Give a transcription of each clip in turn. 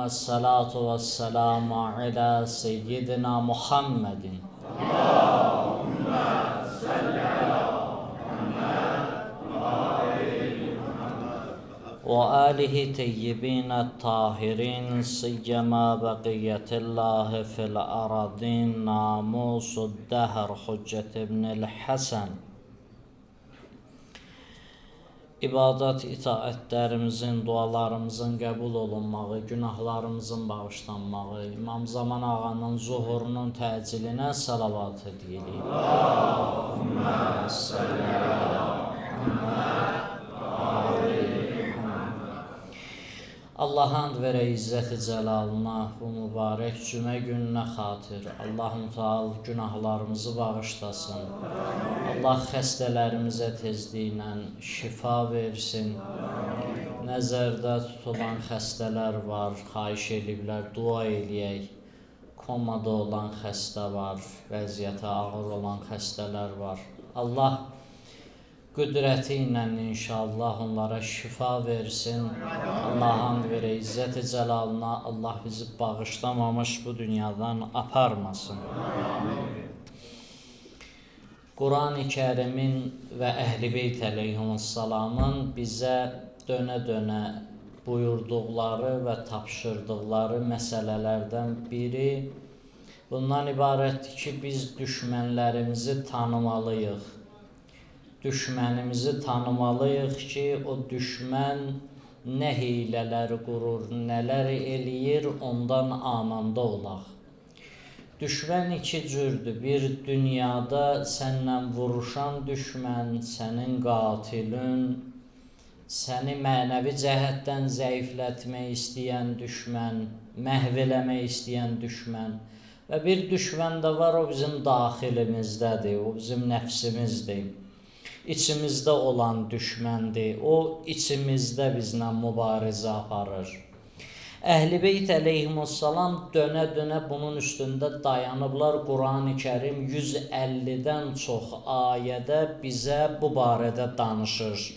ثم الصلاة والسلام على سيدنا محمد اللهم صل على محمد وآل محمد وآله طيبين الطاهرين سيما بقية الله في الأراضين ناموس الدهر حجة ابن الحسن. İbadət, itaətlərimizin, dualarımızın qəbul olunmağı, günahlarımızın bağışlanmağı, İmam Zaman ağanın zuhurunun təcilinə salavat edirik. Allahümme salli ala Muhammed ve ali Muhammed. Allah hamd verə izzət-i cəlalına, bu mübarək cümə gününə xatir. Allahım Teala günahlarımızı bağışlasın. Allah xəstələrimizə tezliklə şifa versin. Nəzərdə tutulan xəstələr var, xahiş ediblər, dua eləyək. Komada olan xəstə var, vəziyyəti ağır olan xəstələr var. Allah qüdrəti ilə inşallah onlara şifa versin. Allah hamd verə izzət-i cəlalına, Allah bizi bağışlamamış bu dünyadan aparmasın. Quran-ı Kərimin və Əhl-i Beyt əleyhissalamın bizə dönə-dönə buyurduqları və tapşırdıqları məsələlərdən biri bundan ibarətdir ki, biz düşmənlərimizi tanımalıyıq. Düşmənimizi tanımalıyıq ki, o düşmən nə hiylələr qurur, nələr eləyir, ondan amanda olaq. Düşmən iki cürdür. Bir, dünyada sənlə vuruşan düşmən, sənin qatilün, səni mənəvi cəhətdən zəiflətmək istəyən düşmən, məhv eləmək istəyən düşmən. Və bir düşmən də var, o bizim daxilimizdədir, o bizim nəfsimizdir. İçimizdə olan düşməndir, o içimizdə bizlə mübarizə aparır. Əhl-i Beyt əleyhissalam dönə-dönə bunun üstündə dayanıblar. Quran-ı Kərim 150-dən çox ayədə bizə bu barədə danışır.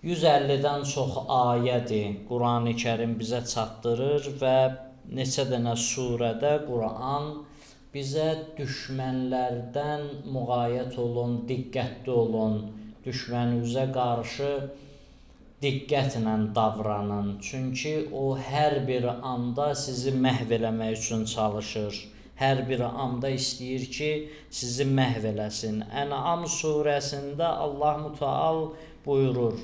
150-dən çox ayədir Quran-ı Kərim bizə çatdırır və neçə dənə surədə Quran bizə düşmənlərdən müğayət olun, diqqətli olun, düşmənimizə qarşı diqqətlə davranın. Çünki o hər bir anda sizi məhv eləmək üçün çalışır. Hər bir anda istəyir ki, sizi məhv eləsin. Ən'am surəsində Allah Müteal buyurur.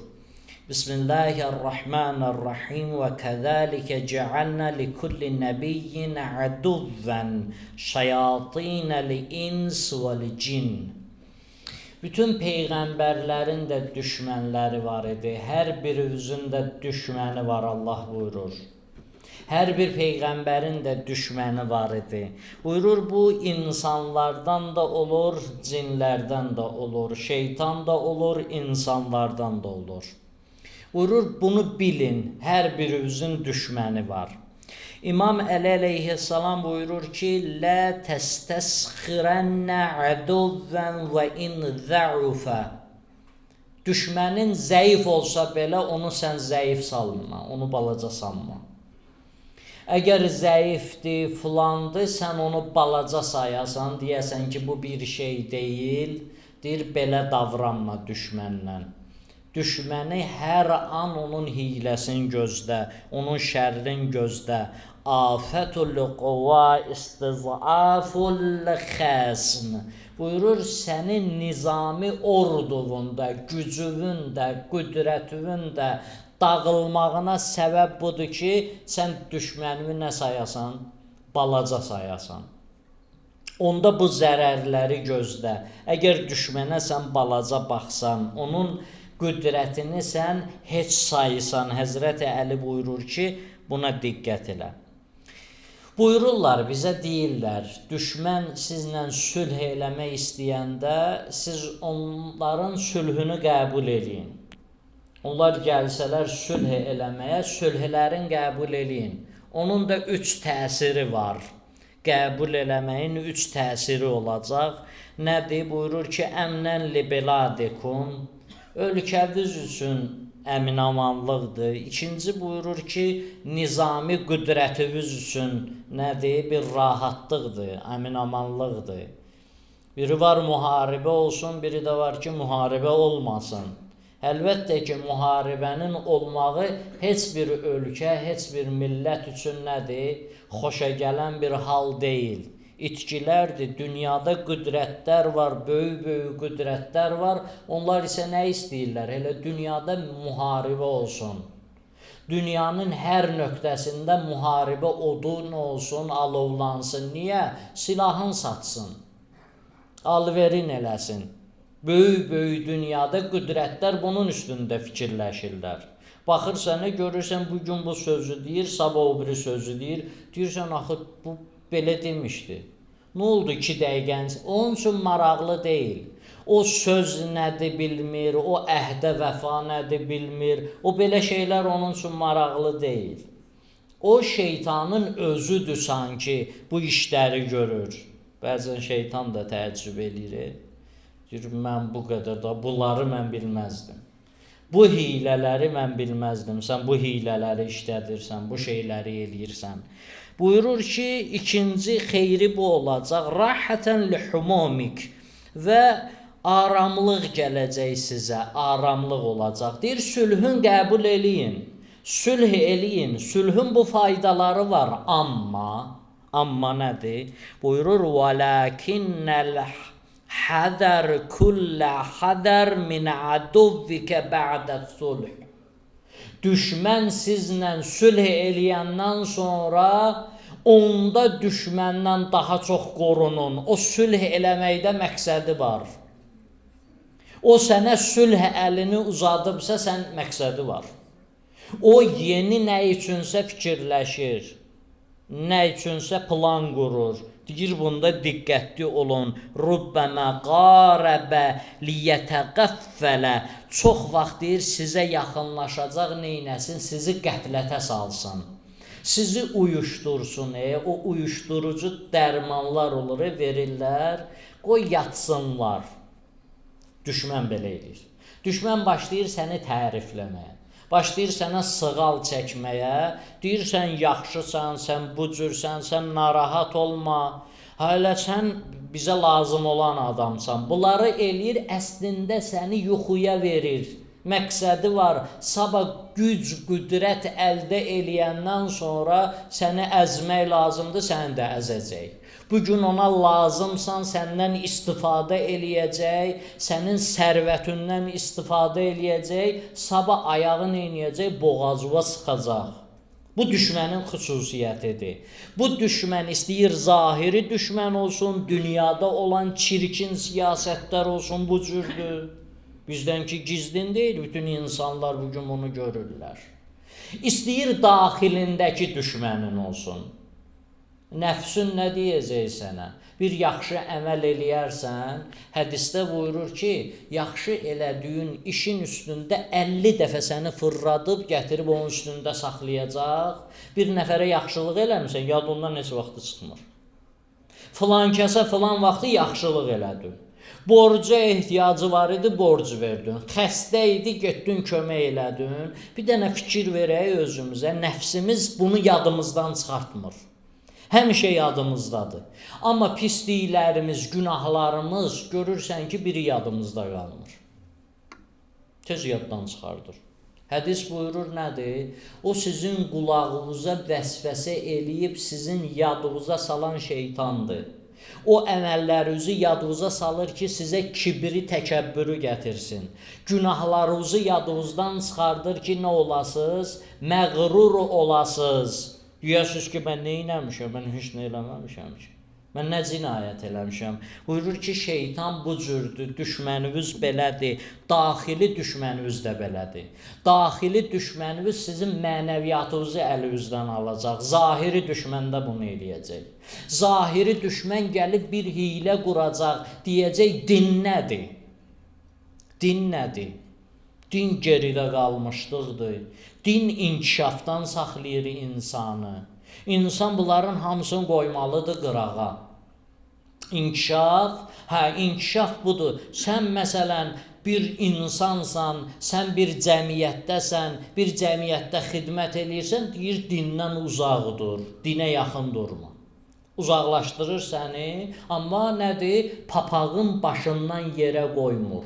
Bismillahirrahmanirrahim və kəzəlikə cəalnə likulli nəbiyyin əduvvən şəyatinə li-ins və li-cin. Bütün peyğəmbərlərin də düşmənləri var idi. Hər birimizin də düşməni var, Allah buyurur. Hər bir peyğəmbərin də düşməni var idi. Buyurur, bu insanlardan da olur, cinlərdən də olur, şeytan da olur, insanlardan da olur. Buyurur, bunu bilin, hər birimizin düşməni var. İmam Əli əleyhissalam buyurur ki, lə təstəsxirənnə əduvvən və in zəufə. Düşmənin zəif olsa belə onu sən zəif salma, onu balaca sanma. Əgər zəifdir, filandır, sən onu balaca sayasan, deyəsən ki, bu bir şey deyil, deyir, belə davranma düşmənlə. Düşməni hər an onun hiyləsini gözlə, onun şərrin gözlə. Afətul qova istizaful xəsm. Buyurur, sənin nizami orduvunda, gücüvündə, qüdrətüvündə dağılmağına səbəb budur ki, sən düşmənini nə sayasan? Balaca sayasan. Onda bu zərərləri gözlə. Əgər düşmənə sən balaca baxsan, onun qüdrətini sən heç sayısan, Həzrəti Əli buyurur ki, buna diqqət elə. Buyururlar, bizə deyirlər, düşmən sizlə sülh eləmək istəyəndə siz onların sülhünü qəbul edin. Onlar gəlsələr sülh eləməyə, sülhlərin qəbul edin. Onun da 3 təsiri var. Qəbul eləməyin 3 təsiri olacaq. Nədir? Buyurur ki, əmnən li beladikum. Ölkəviz üçün əminamanlıqdır. İkinci buyurur ki, nizami qüdrətiniz üçün nədir? Bir rahatlıqdır, əminamanlıqdır. Biri var müharibə olsun, biri də var ki, müharibə olmasın. Əlbəttə ki, müharibənin olmağı heç bir ölkə, heç bir millət üçün nədir? Xoşa gələn bir hal deyil. İtkilərdir, dünyada qüdrətlər var, böyük qüdrətlər var. Onlar isə nə istəyirlər? Elə dünyada müharibə olsun. Dünyanın hər nöqtəsində müharibə odun olsun, alovlansın. Niyə? Silahın satsın, alverin eləsin. Böyük dünyada qüdrətlər bunun üstündə fikirləşirlər. Baxırsan, görürsən, bugün bu sözü deyir, sabah o biri sözü deyir. Deyirsən, axı bu belə demişdi. Nə oldu 2 dəqiqəniz? Onun üçün maraqlı deyil. O söz nədir bilmir, o əhdə vəfa nədir bilmir. O belə şeylər onun üçün maraqlı deyil. O şeytanın özüdür sanki bu işləri görür. Bəzən şeytan da təəccüb edir. Deyir, mən bu qədər da, bunları mən bilməzdim. Bu hilələri mən bilməzdim. Sən bu hilələri işlədirsən, bu şeyləri eləyirsən. Buyurur ki, ikinci xeyri bu olacaq. Rahətən lihumumik və aramlıq gələcək sizə, aramlıq olacaq. Deyir, sülhün qəbul eləyin, sülh eləyin, sülhün bu faydaları var. Amma nədir? Buyurur, وَلَكِنَّ الْحَذَرْ كُلَّ حَذَرْ مِنْ عَدُوِّكَ بَعْدَ الصُّلْحِ. Düşmən sizlə sülh eləyəndən sonra onda düşməndən daha çox qorunun. O sülh eləməkdə məqsədi var. O sənə sülh əlini uzadıbsa, sən məqsədi var. O yeni nə üçünsə fikirləşir, nə üçünsə plan qurur. Deyir, bunda diqqətli olun. Rubbəmə qarəbə liyətəqəffələ. Çox vaxt deyir, sizə yaxınlaşacaq neynəsin? Sizi qəflətə salsın. Sizi uyuştursun. O uyuşturucu dərmanlar olur, verirlər. Qoy yatsınlar. Düşmən belə edir. Düşmən başlayır səni tərifləməyə. Başlayır sənə sığal çəkməyə, deyir, sən yaxşısan, sən bu cürsən, sən narahat olma, hələ sən bizə lazım olan adamsan. Bunları eləyir, əslində səni yuxuya verir. Məqsədi var, sabah güc, qüdrət əldə eləyəndən sonra səni əzmək lazımdır, səni də əzəcək. Bugün ona lazımsan, səndən istifadə eləyəcək, sənin sərvətindən istifadə eləyəcək, sabah ayağın eləyəcək, boğazına sıxacaq. Bu düşmənin xüsusiyyətidir. Bu düşmən istəyir zahiri düşmən olsun, dünyada olan çirkin siyasətlər olsun, bu cürdür. Bizdən ki gizlin deyil, bütün insanlar bugün bunu görürlər. İstəyir daxilindəki düşmənin olsun. Nəfsün nə deyəcək sənə? Bir yaxşı əməl eləyərsən, hədisdə buyurur ki, yaxşı elədiyin işin üstündə 50 dəfə səni fırradıb, gətirib onun üstündə saxlayacaq. Bir nəfərə yaxşılıq eləmirsən, yadından heç vaxtı çıxmır. Filan kəsə filan vaxtı yaxşılıq elədin. Borca ehtiyacı var idi, borc verdin. Xəstə idi, getdin, kömək elədin. Bir dənə fikir verək özümüzə, nəfsimiz bunu yadımızdan çıxartmır. Həmişə yadımızdadır. Amma pisliklərimiz, günahlarımız görürsən ki, biri yadımızda qalmır. Tez yaddan çıxardır. Hədis buyurur nədir? O sizin qulağınıza vəsvəsə eləyib sizin yadınıza salan şeytandır. O əməllərinizi yadınıza salır ki, sizə kibri, təkəbbürü gətirsin. Günahlarınızı yadınızdan çıxardır ki, nə olasınız? Məğrur olasınız. Deyəsiniz ki, mən nə eləmişəm? Mən heç nə eləməmişəm ki. Mən nə cinayət eləmişəm? Buyurur ki, şeytan bu cürdür, düşməniniz belədir, daxili düşməniniz də belədir. Daxili düşməniniz sizin mənəviyyatınızı əlinizdən alacaq, zahiri düşmən də bunu eləyəcək. Zahiri düşmən gəlib bir hiylə quracaq, deyəcək, din nədir? Din nədir? Din geridə qalmışlıqdır. Din inkişafdan saxlayır insanı. İnsan bunların hamısını qoymalıdır qırağa. İnkişaf, inkişaf budur. Sən məsələn bir insansan, sən bir cəmiyyətdəsən, bir cəmiyyətdə xidmət eləyirsən, deyir dindən uzaq dur, dinə yaxın durma. Uzaqlaşdırır səni, amma nədir? Papağın başından yerə qoymur.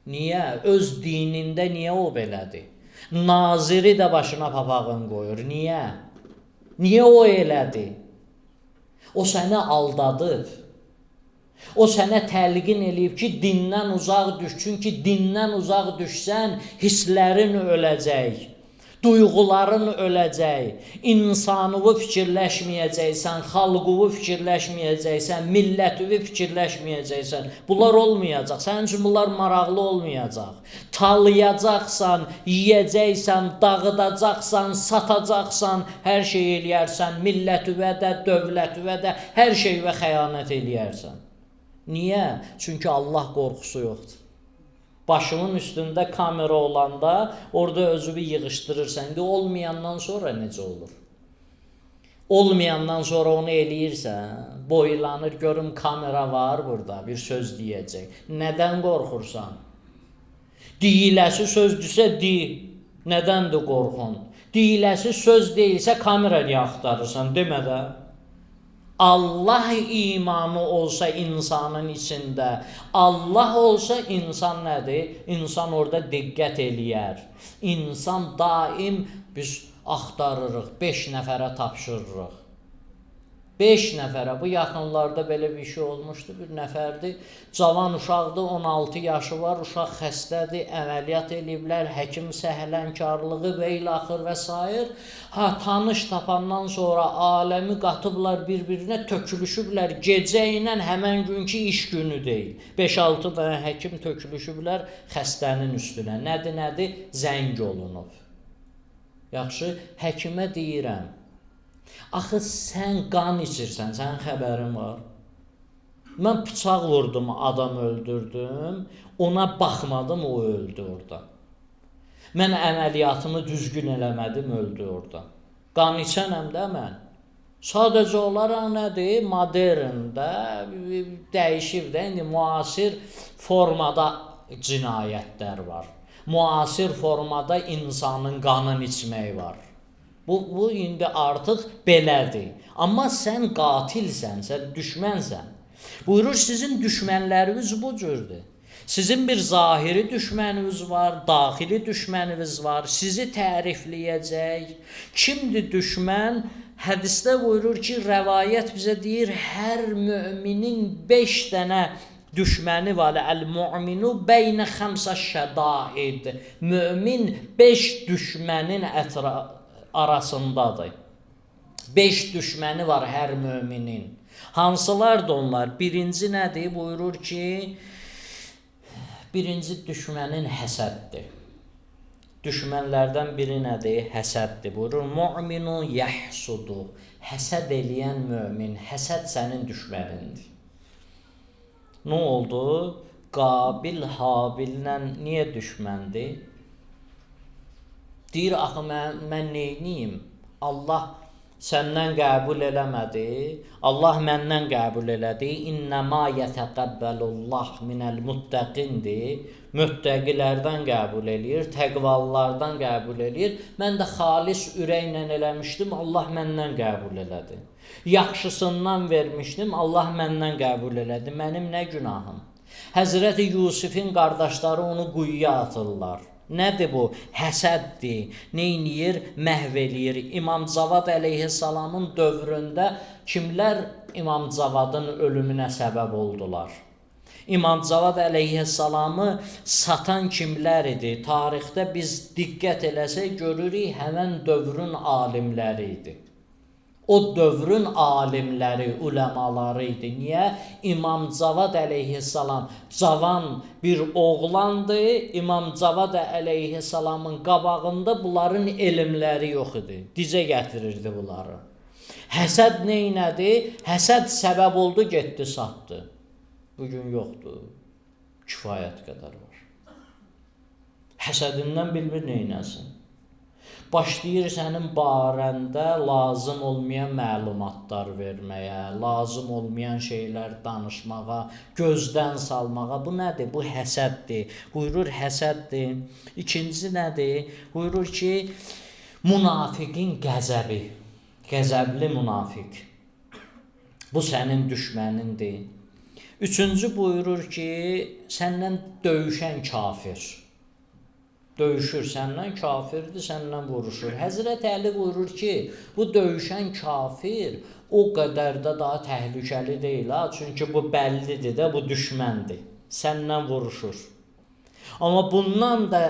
Niyə? Öz dinində niyə o belədir? Naziri də başına papağın qoyur. Niyə? Niyə o elədi? O səni aldadır. O sənə təlqin eləyib ki, dindən uzaq düş. Çünki dindən uzaq düşsən, hisslərin öləcək, duyğuların öləcək, insanıvı fikirləşməyəcəksən, xalqıvı fikirləşməyəcəksən, millətivi fikirləşməyəcəksən. Bunlar olmayacaq. Sənin üçün bunlar maraqlı olmayacaq. Talayacaqsan, yeyəcəksən, dağıdacaqsan, satacaqsan, hər şey eləyərsən, millətivə də, dövlətivə də, hər şeyvə xəyanət eləyərsən. Niyə? Çünki Allah qorxusu yoxdur. Başının üstündə kamera olanda orada özünü yığışdırırsan. Olmayandan sonra necə olur? Olmayandan sonra onu eləyirsən, boylanır, görüm kamera var burada, bir söz deyəcək. Nədən qorxursan? Deyiləsi sözdürsə dey. Nədəndir qorxun? Deyiləsi söz deyilsə kamera niyə axtarırsan? Demə də. Allah imanı olsa insanın içində, Allah olsa insan nədir? İnsan orada diqqət eləyər. İnsan daim biz axtarırıq, 5 nəfərə tapşırırıq. 5 nəfərə, bu yaxınlarda belə bir şey olmuşdu, bir nəfərdir, cavan uşaqdır, 16 yaşı var, uşaq xəstədir, əməliyyat eləyiblər, həkim səhlənkarlığı və ilaxır və s. Tanış tapandan sonra aləmi qatıblar bir-birinə, tökülüşüblər, gecə ilə həmən günkü iş günü deyil. 5-6 dənə həkim tökülüşüblər xəstənin üstünə. Nədir? Zəng olunub. Yaxşı, həkimə deyirəm, axı sən qan içirsən, sənin xəbərin var. Mən bıçaq vurdum, adam öldürdüm, ona baxmadım, o öldü orada. Mən əməliyyatımı düzgün eləmədim, öldü orada. Qan içənəm də mən. Sadəcə olaraq nədir? Moderndə dəyişib də, indi müasir formada cinayətlər var. Müasir formada insanın qanını içmək var. Bu indi artıq belədir. Amma sən qatilsən, sən düşmənsən. Buyurur, sizin düşmənləriniz bu cürdür. Sizin bir zahiri düşməniniz var, daxili düşməniniz var, sizi tərifləyəcək. Kimdir düşmən? Hədisdə buyurur ki, rəvayət bizə deyir, hər müminin 5 dənə düşməni var. Əl-mu'minu beynə xəmsə şədaid. Mümin 5 düşmənin arasındadır. 5 düşməni var hər müminin. Hansılardır onlar? Birinci nədir? Buyurur ki, birinci düşmənin həsəddir. Düşmənlərdən biri nədir? Həsəddir. Buyurur, mu'minu yəhsudu. Həsəd eləyən mömin. Həsəd sənin düşmənindir. Nə oldu? Qabil Habillə niyə düşməndir? Deyir, axı mən neyniyim? Allah səndən qəbul eləmədi. Allah məndən qəbul elədi. İnnəmā yətəqəbbəlullah minəl muttəqindir. Müttəqilərdən qəbul eləyir, təqvallardan qəbul eləyir. Mən də xalis ürəklə eləmişdim, Allah məndən qəbul elədi. Yaxşısından vermişdim, Allah məndən qəbul elədi. Mənim nə günahım? Həzrəti Yusifin qardaşları onu quyuya atırlar. Nədir bu? Həsəddir. Neyniyir? Məhv eləyir. İmam Cavad əleyhissalamın dövründə kimlər İmam Cavadın ölümünə səbəb oldular? İmam Cavad əleyhissalamı satan kimlər idi? Tarixdə biz diqqət eləsək görürük, həmən dövrün alimləri idi. O dövrün alimləri, uləmaları idi. Niyə? İmam Cavad əleyhissalam cavan bir oğlandı. İmam Cavad əleyhissalamın qabağında bunların elmləri yox idi. Dizə gətirirdi bunları. Həsəd neynədi? Həsəd səbəb oldu, getdi, satdı. Bugün yoxdur. Kifayət qədər var. Həsədindən bilmir neynəsin. Başlayır sənin barəndə lazım olmayan məlumatlar verməyə, lazım olmayan şeylər danışmağa, gözdən salmağa. Bu nədir? Bu həsəddir. Buyurur həsəddir. İkincisi nədir? Buyurur ki, münafiqin qəzəbi. Qəzəbli münafiq. Bu sənin düşmənindir. Üçüncü buyurur ki, səndən döyüşən kafir. Döyüşür səndən, kafirdir, səndən vuruşur. Həzrət Əli buyurur ki, bu döyüşən kafir o qədər də daha təhlükəli deyil ha, çünki bu bəllidir də, bu düşməndir, səndən vuruşur. Amma bundan da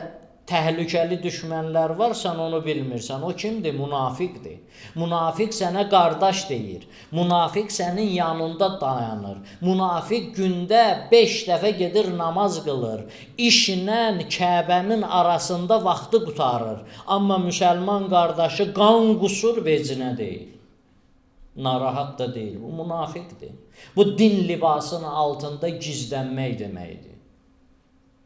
təhlükəli düşmənlər var, sən onu bilmirsən. O kimdir? Münafiqdir. Münafiq sənə qardaş deyir. Münafiq sənin yanında dayanır. Münafiq gündə 5 dəfə gedir namaz qılır. İşlə Kəbənin arasında vaxtı qutarır. Amma müsəlman qardaşı qan qusur vecinə deyil. Narahat da deyil. Bu münafiqdir. Bu din libasının altında gizlənmək deməkdir.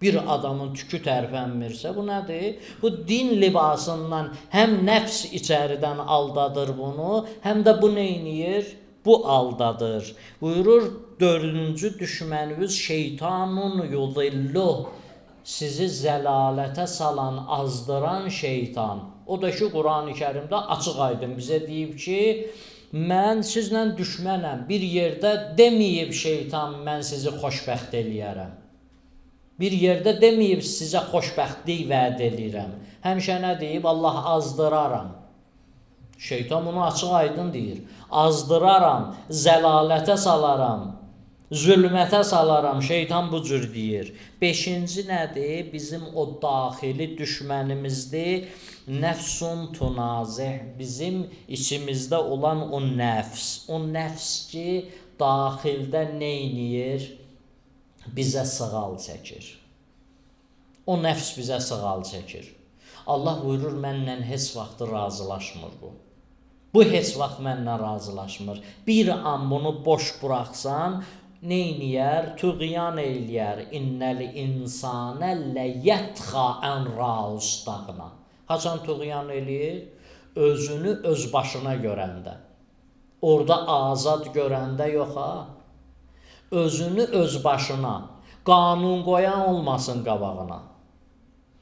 Bir adamın tükü tərpənmirsə, bu nədir? Bu din libasından həm nəfs içəridən aldadır bunu, həm də bu neyniyir? Bu aldadır. Buyurur, 4-cü düşməniniz şeytanun yudilluh, sizi zəlalətə salan, azdıran şeytan. O da ki, Quran-ı Kərimdə açıq aydın bizə deyib ki, mən sizlə düşmənəm. Bir yerdə deməyib şeytan, mən sizi xoşbəxt eləyərəm. Bir yerdə deməyib sizə xoşbəxtlik vəd edirəm. Həmişə nə deyib? Allah azdıraram. Şeytan bunu açıq aydın deyir. Azdıraram, zəlalətə salaram, zülmətə salaram. Şeytan bu cür deyir. 5-ci nədir? Bizim o daxili düşmənimizdir. Nəfsun tunazih. Bizim içimizdə olan o nəfs. O nəfs ki, daxildə neyniyir? Bizə sığal çəkir. O nəfs bizə sığal çəkir. Allah buyurur, mənlə heç vaxt razılaşmır bu. Bu heç vaxt mənlə razılaşmır. Bir an bunu boş buraxsan, neyniyər? Tuğyan eyləyər. İnnəl insanə ləyətxa ən raustağına. Haçan tuğyan eləyir? Özünü öz başına görəndə. Orada azad görəndə yox ha. Özünü öz başına, qanun qoyan olmasın qabağına.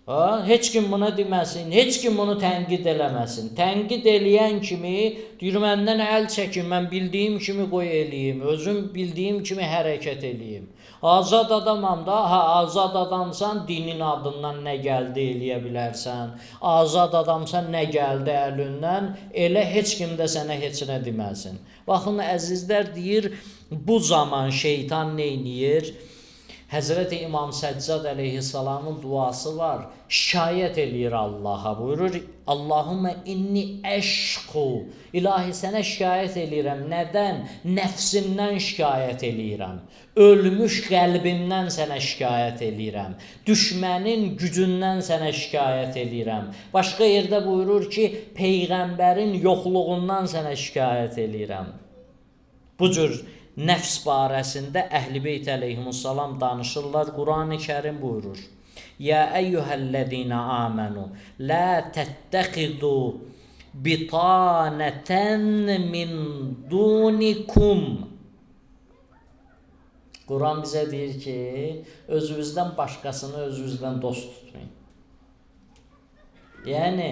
Ha? Heç kim buna deməsin, heç kim bunu tənqid eləməsin. Tənqid eləyən kimi, deyir, məndən əl çəkin, mən bildiyim kimi qoy eləyim, özüm bildiyim kimi hərəkət eləyim. Azad adamam da, azad adamsan, dinin adından nə gəldi eləyə bilərsən. Azad adamsan, nə gəldi əlindən, elə heç kim də sənə heç nə deməsin. Baxın, əzizlər deyir, bu zaman şeytan neyniyir? Həzrəti İmam Səccad əleyhissalamın duası var. Şikayət eləyir Allaha. Buyurur, Allahümmə inni əşqu. İlahi, sənə şikayət eləyirəm. Nədən? Nəfsimdən şikayət eləyirəm. Ölmüş qəlbimdən sənə şikayət eləyirəm. Düşmənin gücündən sənə şikayət eləyirəm. Başqa yerdə buyurur ki, Peyğəmbərin yoxluğundan sənə şikayət eləyirəm. Bu cür nəfs barəsində Əhl-i Beyt əleyhimussalam danışırlar. Quran-ı Kərim buyurur. Ya eyyuhəl-ləzīnə amanu, la təttəxidu bitanətən min dunikum. Quran bizə deyir ki, özünüzdən başqasını özünüzdən dost tutmayın. Yəni,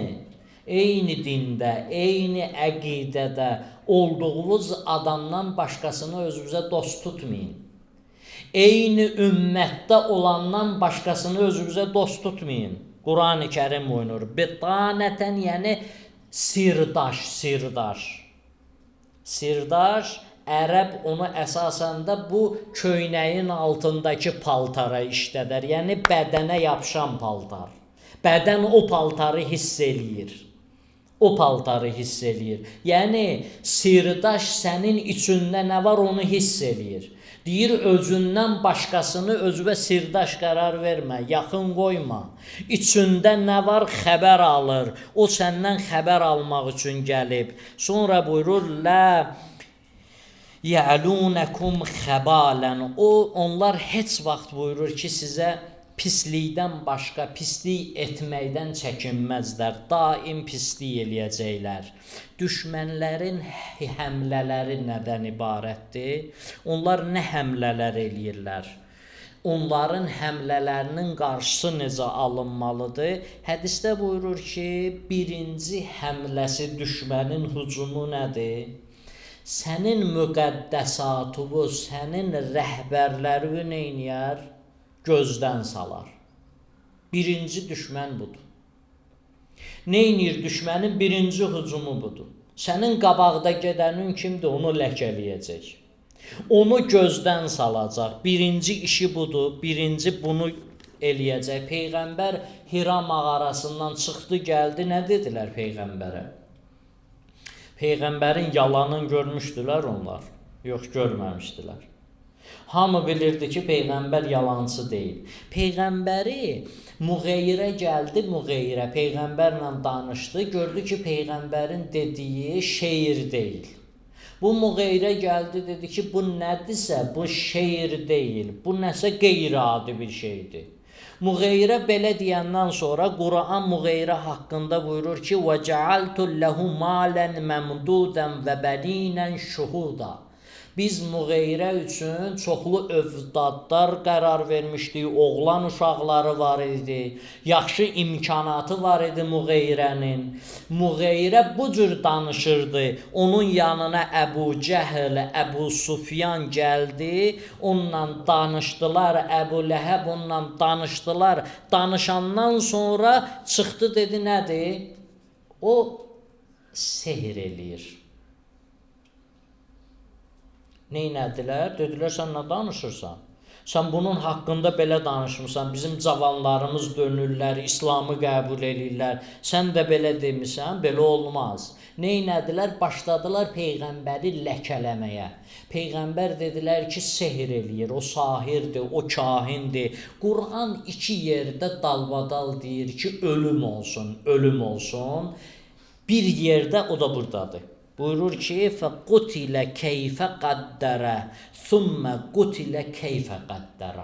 eyni dində, eyni əqidədə olduğunuz adamdan başqasını özünüzə dost tutmayın. Eyni ümmətdə olandan başqasını özünüzə dost tutmayın. Quran-ı Kərim buyurur. Bitanətən, yəni sirdaş, sirdaş. Sirdaş, ərəb onu əsasında bu köynəyin altındakı paltara işlədər. Yəni bədənə yapışan paltar. Bədən o paltarı hiss eləyir. O paltarı hiss eləyir. Yəni, sirdaş sənin içində nə var onu hiss eləyir. Deyir, özündən başqasını özünə sirdaş qərar vermə, yaxın qoyma. İçində nə var xəbər alır. O səndən xəbər almaq üçün gəlib. Sonra buyurur, lə yəlunəkum xəbalən. Onlar heç vaxt buyurur ki, sizə pislikdən başqa pislik etməkdən çəkinməzlər. Daim pislik eləyəcəklər. Düşmənlərin həmlələri nədən ibarətdir? Onlar nə həmlələr eləyirlər? Onların həmlələrinin qarşısı necə alınmalıdır? Hədisdə buyurur ki, birinci həmləsi düşmənin hücumu nədir? Sənin müqəddəsatını, sənin rəhbərlərini neyniyər? Gözdən salar. Birinci düşmən budur. Neynir düşmənin birinci hücumu budur? Sənin qabaqda gedənin kimdir? Onu ləkələyəcək. Onu gözdən salacaq. Birinci işi budur. Birinci bunu eləyəcək. Peyğəmbər Hira mağarasından çıxdı, gəldi. Nə dedilər Peyğəmbərə? Peyğəmbərin yalanını görmüşdülər onlar. Yox, görməmişdilər. Hamı bilirdi ki, Peyğəmbər yalancı deyil. Peyğəmbəri Muğeyrə gəldi, Muğeyrə Peyğəmbərlə danışdı. Gördü ki, Peyğəmbərin dediyi şeir deyil. Bu Muğeyrə gəldi, dedi ki, bu nədirsə, bu şeir deyil, bu nəsə qeyri-adi bir şeydir. Muğeyrə belə deyəndən sonra Quran Muğeyrə haqqında buyurur ki, وَجَعَلْتُ لَهُ مَالًا مَمْدُودًا وَبَنِينًا شُهُودًا. Biz Muğeyrə üçün çoxlu övladlar qərar vermişdik, oğlan uşaqları var idi, yaxşı imkanatı var idi Muğeyrənin. Muğeyrə bu cür danışırdı, onun yanına Əbu Cəhl, Əbu Sufyan gəldi, onunla danışdılar, Əbu Ləhəb onunla danışdılar. Danışandan sonra çıxdı, dedi nədir? O sehr eləyir. Neynədilər? Dedilər, sən nə danışırsan? Sən bunun haqqında belə danışmısan, bizim cavanlarımız dönürlər, İslamı qəbul edirlər, sən də belə demisən, belə olmaz. Neynədilər? Başladılar Peyğəmbəri ləkələməyə. Peyğəmbər dedilər ki, sehr eləyir, o sahirdir, o kahindir. Quran iki yerdə dalbadal deyir ki, ölüm olsun, ölüm olsun. Bir yerdə, o da buradadır. Buyurur ki, فَقُتِلَ كَيْفَ قَدَّرَ ثُمَّ قُتِلَ كَيْفَ قَدَّرَ.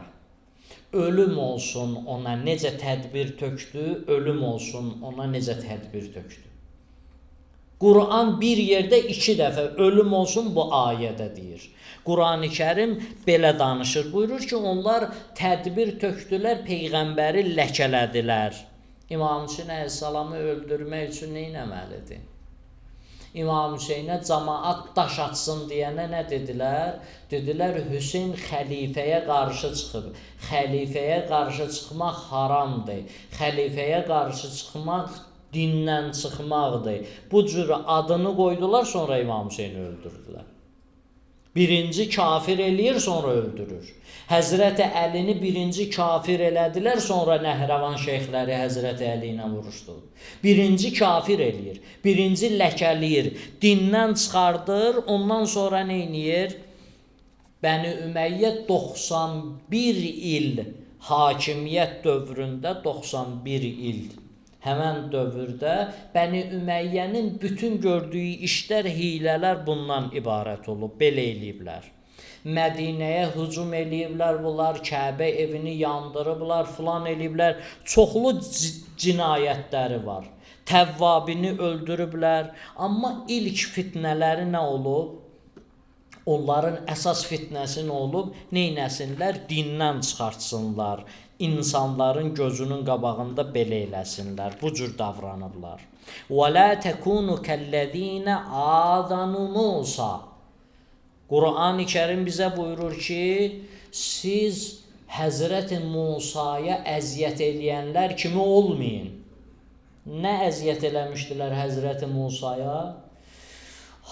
Ölüm olsun ona necə tədbir tökdü, ölüm olsun ona necə tədbir tökdü. Quran bir yerdə iki dəfə ölüm olsun bu ayədə deyir. Qurani Kərim belə danışır. Buyurur ki, onlar tədbir tökdülər, Peyğəmbəri ləkələdilər. İmam Hüseyin əleyhissalamı öldürmək üçün nə etməlidir? İmam Hüseynə cəmaət daş atsın deyənə nə dedilər? Dedilər, Hüseyn xəlifəyə qarşı çıxıb. Xəlifəyə qarşı çıxmaq haramdır. Xəlifəyə qarşı çıxmaq dindən çıxmaqdır. Bu cür adını qoydular, sonra İmam Hüseyni öldürdülər. Birinci kafir eləyir, sonra öldürür. Həzrəti Əlini birinci kafir elədilər, sonra Nəhrəvan şeyxləri Həzrəti Əli ilə vuruşdu. Birinci kafir eləyir, birinci ləkələyir, dindən çıxardır, ondan sonra nə eləyir? Bəni Ümeyyə 91 il hakimiyyət dövründə, 91 il həmən dövrdə Bəni Üməyyənin bütün gördüyü işlər, hilələr bundan ibarət olub, belə eləyiblər. Mədinəyə hücum eləyiblər bunlar, Kəbə evini yandırıblar, filan eləyiblər. Çoxlu cinayətləri var. Təvvabini öldürüblər. Amma ilk fitnələri nə olub? Onların əsas fitnəsi nə olub? Neynəsinlər? Dindən çıxartsınlar. İnsanların gözünün qabağında belə eləsinlər. Bu cür davranıblar. وَلَا تَكُونُ كَالَّذ۪ينَ آذَنُوا مُوسَى. Quran-ı Kərim bizə buyurur ki, siz Həzrəti Musaya əziyyət eləyənlər kimi olmayın. Nə əziyyət eləmişdilər Həzrəti Musaya?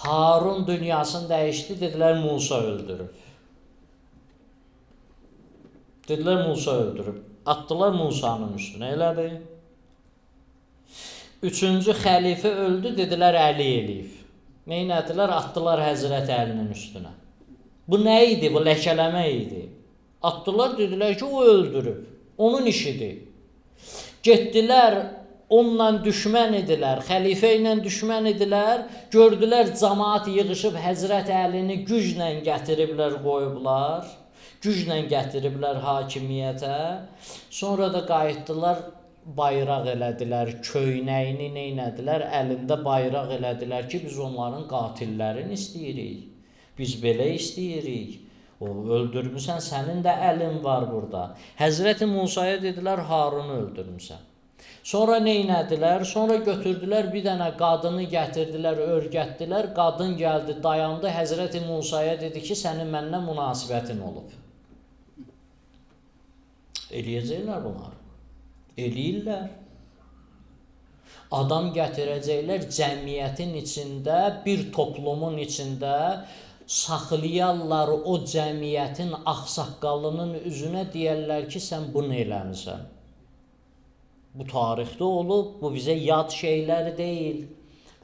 Harun dünyasını dəyişdi, dedilər Musa öldürüb. Dedilər Musa öldürüb. Atdılar Musanın üstünə, elədi. Üçüncü xəlifə öldü, dedilər Əli eləyib. Neynədilər? Atdılar Həzrət Əlinin üstünə. Bu nə idi? Bu ləkələmə idi. Atdılar, dedilər ki, o öldürüb. Onun işidir. Getdilər, onunla düşmən idilər, xəlifə ilə düşmən idilər. Gördülər, cəmaat yığışıb Həzrət Əlini güclə gətiriblər, qoyublar. Güclə gətiriblər hakimiyyətə. Sonra da qayıtdılar, bayraq elədilər, köynəyini neynədilər, əlində bayraq elədilər ki, biz onların qatillərini istəyirik. Biz belə istəyirik. O, öldürmüsən, sənin də əlin var burada. Həzrəti Musaya dedilər, Harunu öldürmüsən. Sonra neynədilər? Sonra götürdülər bir dənə qadını gətirdilər, örgətdilər. Qadın gəldi, dayandı, Həzrəti Musaya dedi ki, sənin mənlə münasibətin olub. Eləyəcəklər bunlar. Eləyirlər. Adam gətirəcəklər cəmiyyətin içində, bir toplumun içində saxlayarlar o cəmiyyətin ağsaqqalının üzünə deyərlər ki, sən bunu eləmisən. Bu tarixdə olub, bu bizə yad şeylər deyil.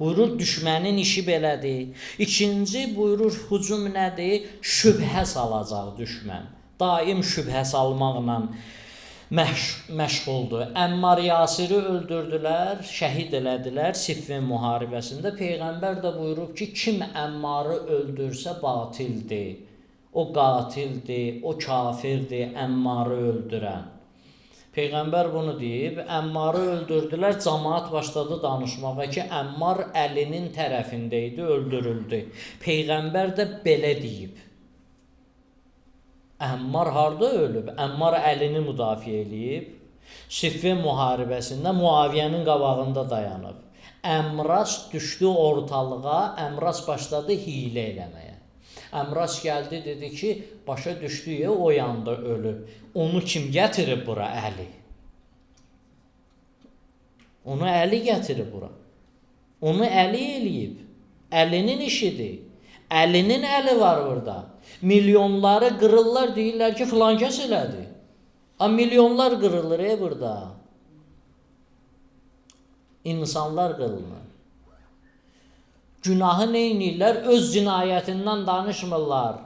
Buyurur, düşmənin işi belədir. İkinci, buyurur, hücum nədir? Şübhə salacaq düşmən. Daim şübhə salmaqla məşğuldur. Əmmar Yasiri öldürdülər, şəhid elədilər Siffin müharibəsində. Peyğəmbər də buyurub ki, kim Əmmarı öldürsə batildir. O qatildir, o kafirdir, Əmmarı öldürən. Peyğəmbər bunu deyib, Əmmarı öldürdülər, cəmaət başladı danışmağa ki, Əmmar Əlinin tərəfində idi, öldürüldü. Peyğəmbər də belə deyib. Əmmar harda ölüb? Əmmar Əlini müdafiə eləyib. Siffin müharibəsində Muaviyyənin qabağında dayanıb. Əmras düşdü ortalığa, Əmras başladı hiylə eləməyə. Əmras gəldi, dedi ki, başa düşdü ya, o yanda ölüb. Onu kim gətirib bura? Əli. Onu Əli gətirib bura. Onu Əli eləyib. Əlinin işidir. Əlinin əli var burada. Milyonları qırırlar, deyirlər ki, filan kəs elədi. Milyonlar qırılır burada. İnsanlar qırılır. Günahı neynirlər? Öz cinayətindən danışmırlar.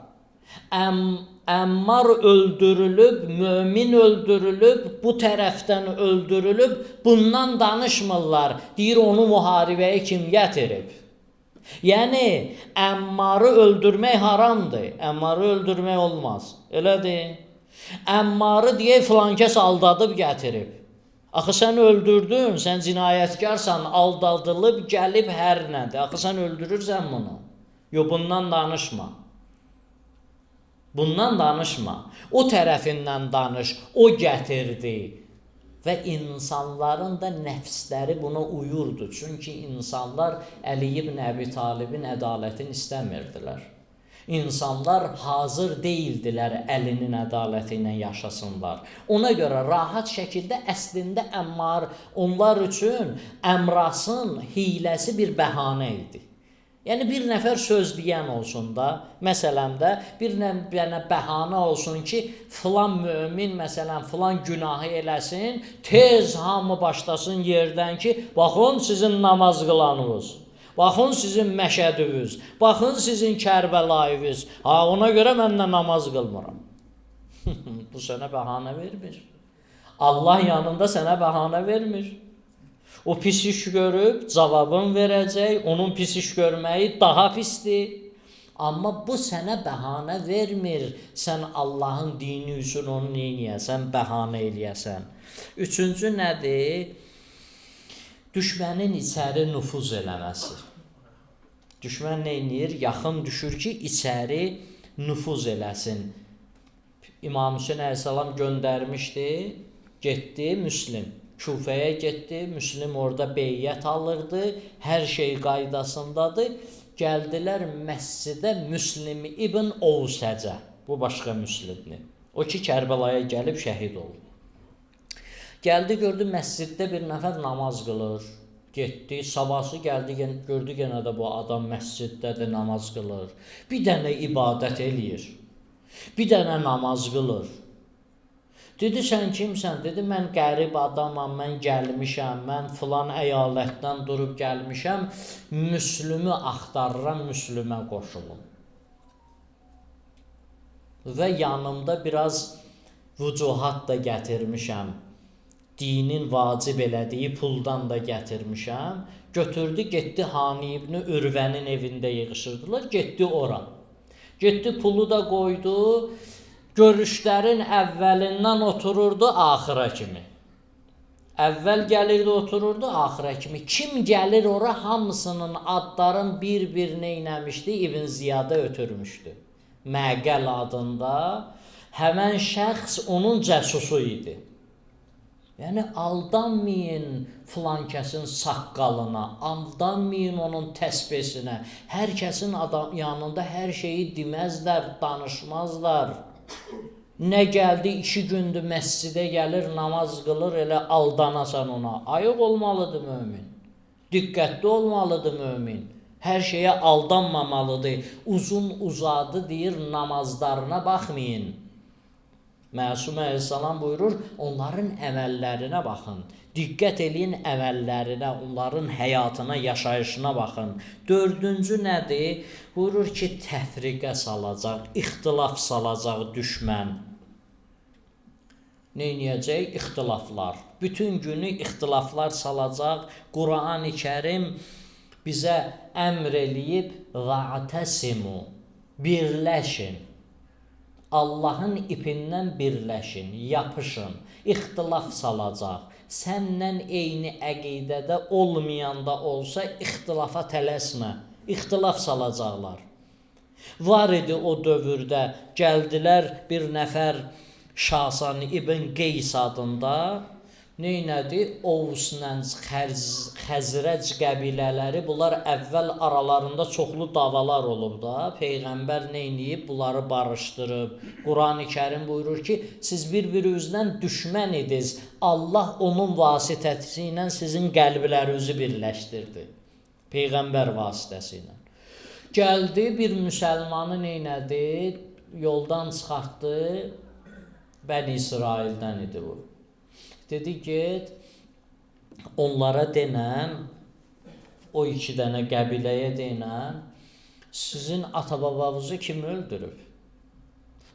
Əmmar öldürülüb, mömin öldürülüb, bu tərəfdən öldürülüb, bundan danışmırlar. Deyir, onu müharibəyə kim gətirib? Yəni, Əmmarı öldürmək haramdır. Əmmarı öldürmək olmaz. Elədir. Əmmarı deyək, filan kəs aldadıb gətirib. Axı, sən öldürdün, sən cinayətkarsan, aldadılıb, gəlib hər nədir. Axı, sən öldürürsən bunu. Yox, bundan danışma. Bundan danışma. O tərəfindən danış, o gətirdi. Və insanların da nəfsləri buna uyurdu. Çünki insanlar Əli ibn Əbi Talibin ədalətini istəmirdilər. İnsanlar hazır deyildilər Əlinin ədaləti ilə yaşasınlar. Ona görə rahat şəkildə əslində Əmmar onlar üçün Əmrasın hiyləsi bir bəhanə idi. Yəni, bir nəfər söz deyən olsun da, məsələn də, bir dənə bəhanə olsun ki, filan mömin, məsələn, filan günahı eləsin, tez hamı başlasın yerdən ki, baxın sizin namaz qılanınız, baxın sizin Məşədiniz, baxın sizin Kərbəlayınız, ona görə mən də namaz qılmıram. Bu sənə bəhanə vermir. Allah yanında sənə bəhanə vermir. O pis iş görüb, cavabın verəcək, onun pis iş görməyi daha pisdir. Amma bu sənə bəhanə vermir, sən Allahın dini üçün onu neynəyəsən, bəhanə eləyəsən. Üçüncü nədir? Düşmənin içəri nüfuz eləməsi. Düşmən neynir? Yaxın düşür ki, içəri nüfuz eləsin. İmam Hüseyin əleyhissalam göndərmişdi, getdi Müslim. Küfəyə getdi, Müslim orada beyyət alırdı, hər şey qaydasındadır. Gəldilər məscidə Müslim ibn Ovsəcə, bu başqa Müslimdir. O ki, Kərbəlaya gəlib şəhid oldu. Gəldi, gördü, məsciddə bir nəfər namaz qılır. Getdi, sabahsı gəldi, gördü yenə də bu adam məsciddədir, namaz qılır. Bir dənə ibadət eləyir, bir dənə namaz qılır. Dedi, sən kimsən? Dedi, mən qərib adamam, mən gəlmişəm, mən filan əyalətdən durub gəlmişəm, Müslümü axtarıram, Müslümə qoşulum. Və yanımda biraz vücuhat da gətirmişəm, dinin vacib elədiyi puldan da gətirmişəm. Götürdü, getdi Hani ibn Ürvənin evində yığışırdılar, getdi ora. Getdi, pulu da qoydu. görüşlərin əvvəlindən otururdu axıra kimi. Əvvəl gəlirdi, otururdu axıra kimi. Kim gəlir ora hamısının adların bir-bir neyləmişdi? İbn Ziyadə ötürmüşdü. Məqəl adında həmən şəxs onun cəsusu idi. Yəni aldanmayın filan kəsin saqqalına, aldanmayın onun təsbehinə. Hər kəsin yanında hər şeyi deməzlər, danışmazlar. Nə gəldi 2 gündür məscidə gəlir, namaz qılır, elə aldanasan ona. Ayıq olmalıdır mömin. Diqqətli olmalıdır mömin. Hər şeyə aldanmamalıdır. Uzun uzadı deyir, namazlarına baxmayın. Məsum əleyhissalam buyurur, onların əməllərinə baxın. Diqqət eləyin əməllərinə, onların həyatına, yaşayışına baxın. 4-cü nədir? Buyurur ki, təfriqə salacaq, ixtilaf salacaq düşmən. Neyniyəcək? İxtilaflar. Bütün günü ixtilaflar salacaq. Quran-ı Kərim bizə əmr eləyib, va'təsimu, birləşin. Allahın ipindən birləşin, yapışın, ixtilaf salacaq. Səndən eyni əqidədə olmayanda olsa ixtilafa tələsmə, ixtilaf salacaqlar. Var idi o dövrdə, gəldilər bir nəfər Şasan İbn Qeys adında, neynədi? Ovsla Xəzrəc qəbilələri, bunlar əvvəl aralarında çoxlu davalar olub da, Peyğəmbər neynəyib? Bunları barışdırıb. Quran-ı Kərim buyurur ki, siz bir-birinizdən düşmən idiniz. Allah onun vasitəsi ilə sizin qəlblərinizi birləşdirdi. Peyğəmbər vasitəsi ilə. Gəldi bir müsəlmanı neynədi? Yoldan çıxartdı. Bəni İsraildən idi bu. Dedi, get, onlara denən, o 2 dənə qəbiləyə denən, sizin ata-babavızı kim öldürüb?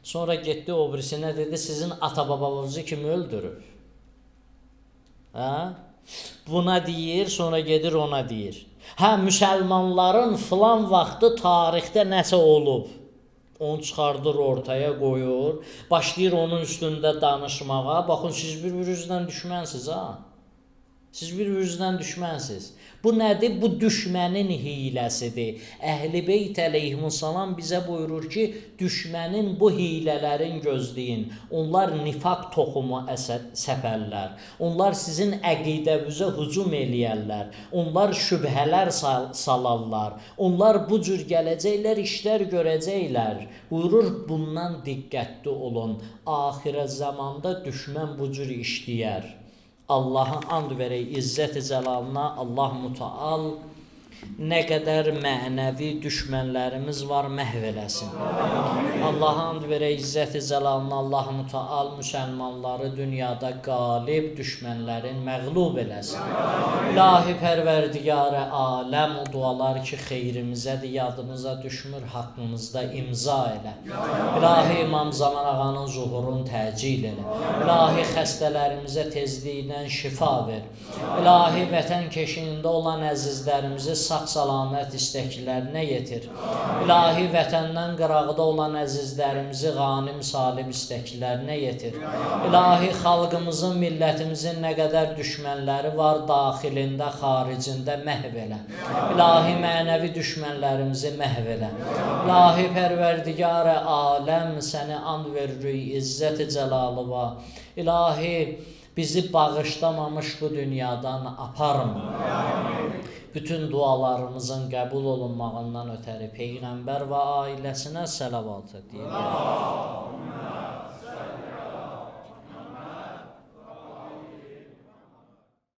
Sonra getdi o birisinə dedi, sizin ata-babavızı kim öldürüb? Buna deyir, sonra gedir ona deyir. Müsəlmanların filan vaxtı tarixdə nəsə olub. Onu çıxardır ortaya qoyur, başlayır onun üstündə danışmağa. Baxın, siz bir-birinizdən düşmənsiz, ha? Siz bir-birinizdən düşmənsiz. Bu nədir? Bu düşmənin hiləsidir. Əhl-i Beyt əleyhissalam bizə buyurur ki, düşmənin bu hilələrin gözləyin. Onlar nifaq toxumu səpərlər. Onlar sizin əqidəvizə hücum eləyərlər. Onlar şübhələr salarlar. Onlar bu cür gələcəklər, işlər görəcəklər. Buyurur, bundan diqqətli olun. Axirə zamanda düşmən bu cür işləyər. Allaha and verək izzət-i cəlalına, Allah mütəal nə qədər mənəvi düşmənlərimiz var məhv eləsin. Allaha and verək izzət-i cəlalına, Allah mütəal müsəlmanları dünyada qalib, düşmənlərin məğlub eləsin. İlahi pərverdigarə aləm, o dualar ki xeyrimizədir, yadımıza düşmür, haqqımızda imza elə. İlahi İmam Zaman ağanın zuhurunu təcil elə. İlahi xəstələrimizə tezliklə şifa ver. İlahi vətən keşiyində olan əzizlərimizi sağ-salamat istəklərinə yetir. İlahi vətəndən qıraqda olan əzizlərimizi qanim salim istəklərinə yetir. İlahi xalqımızın, millətimizin nə qədər düşmənləri var, daxilində, xaricində məhv elə. İlahi mənəvi düşmənlərimizi məhv elə. İlahi pərverdigarə aləm, səni and veririk izzət-i cəlalıva. İlahi bizi bağışlamamış bu dünyadan aparma. Bütün dualarımızın qəbul olunmağından ötəri Peyğəmbər və ailəsinə səlavat edək.